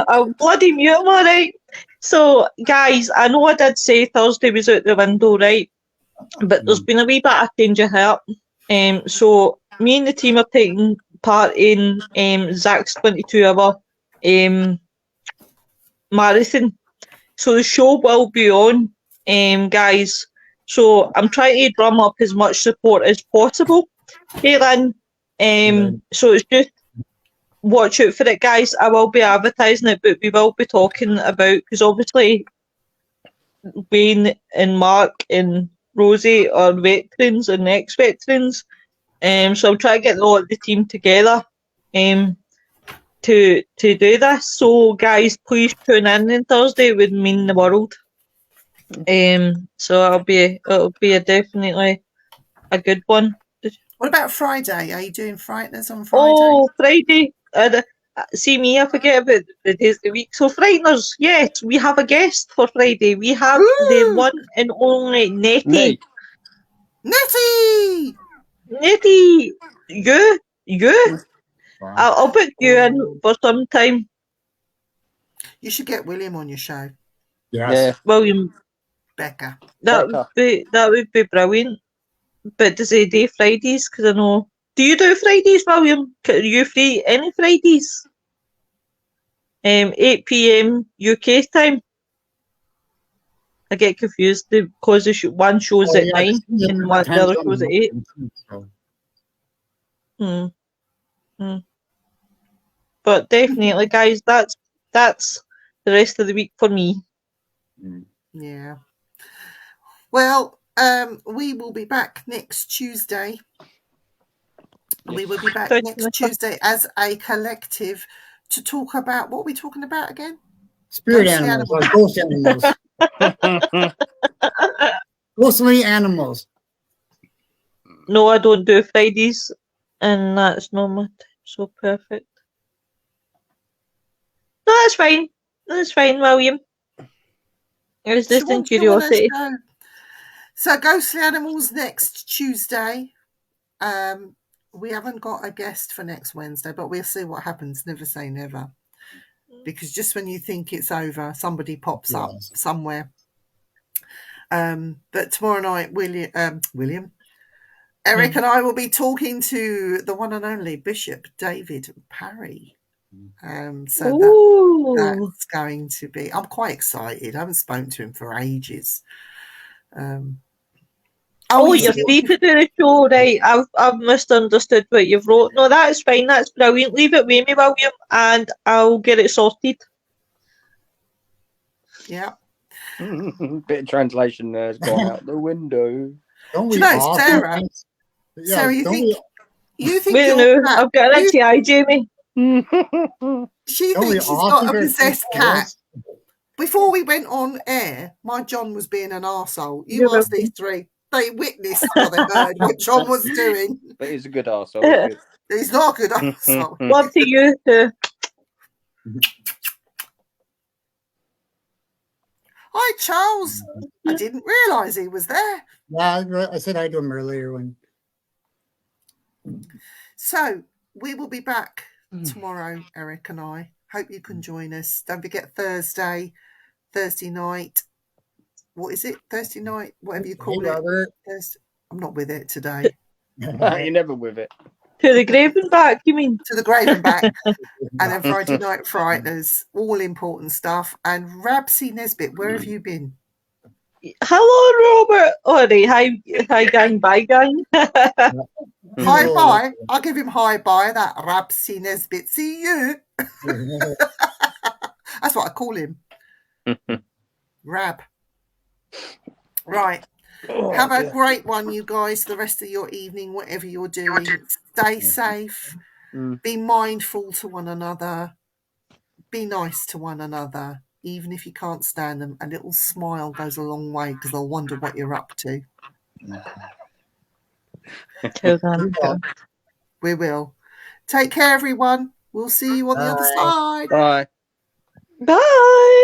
I'll bloody mute him, alright? So, guys, I know I did say Thursday was out the window, right? But there's been a wee bit of change of heart. So, me and the team are taking part in Zach's 22-hour marathon. So, the show will be on, guys. So, I'm trying to drum up as much support as possible. Caitlin, so it's just watch out for it, guys. I will be advertising it, but we will be talking about, because obviously Wayne and Mark and Rosie are veterans and ex-veterans. So I'm trying to get all the team together to do this. So guys, please tune in on Thursday. It would mean the world. So it'll be definitely a good one. What about Friday? Are you doing Fridays on Friday? Oh, Friday. See me, I forget about the days of the week. So Frighteners, yes, we have a guest for Friday. We have the one and only Nettie. Me. Nettie! Wow. You. I'll book you in for some time. You should get William on your show. Yes. Yeah. William, Becca. that would be brilliant. But does he do Fridays? Because I know. Do you do Fridays, William? Are you free any Fridays? 8 p.m. UK time. I get confused because one show's Oh, at yeah, 9 just give me a and different the time other zone show's at and 8. so. But definitely, guys, that's the rest of the week for me. Yeah. Well, we will be back next Tuesday. We will be back next Tuesday as a collective to talk about what are we talking about again? Spirit Ghostly animals, or ghost animals. Ghostly animals. No, I don't do Fridays, and that's not my time, so perfect. No, that's fine. That's fine, William. It was just in curiosity. So, Ghostly Animals next Tuesday. We haven't got a guest for next Wednesday, but we'll see what happens. Never say never. Because just when you think it's over, somebody pops up somewhere. But tomorrow night, William, Eric and I will be talking to the one and only Bishop David Parry. So that's going to be, I'm quite excited. I haven't spoken to him for ages. You're free to do the show, right? I've misunderstood what you've wrote. No, that's fine. That's brilliant. Leave it with me, William, and I'll get it sorted. Yeah. Bit of translation there's gone out the window. Don't we all? Sarah, Sarah, you think Wait, no, I've got an itchy eye, Jamie. She thinks she's got a possessed cat. Before we went on air, my John was being an arsehole. You asked these three. They witnessed or they heard what John was doing. But he's a good arsehole. He's not a good arsehole. Love to you too. Hi, Charles. I didn't realise he was there. Yeah, I said hi to him earlier. So we will be back tomorrow, Eric and I. Hope you can join us. Don't forget Thursday night. What is it? Thursday night, whatever you call it. I'm not with it today. You're never with it. To the grave and back, you mean? To the grave and back. And then Friday Night Frighteners, all important stuff. And Rabsy Nesbitt, where have you been? Hello, Robert. Oh, right. Hi, gang. Bye, gang. Hi, bye. I'll give him hi, bye. That Rabsy Nesbitt. See you. That's what I call him. Rab. Right. Have a great one, you guys, the rest of your evening, whatever you're doing. Stay safe. Be mindful to one another. Be nice to one another. Even if you can't stand them, a little smile goes a long way because they'll wonder what you're up to. We will. Take care, everyone. We'll see you on the other side. Bye. Bye.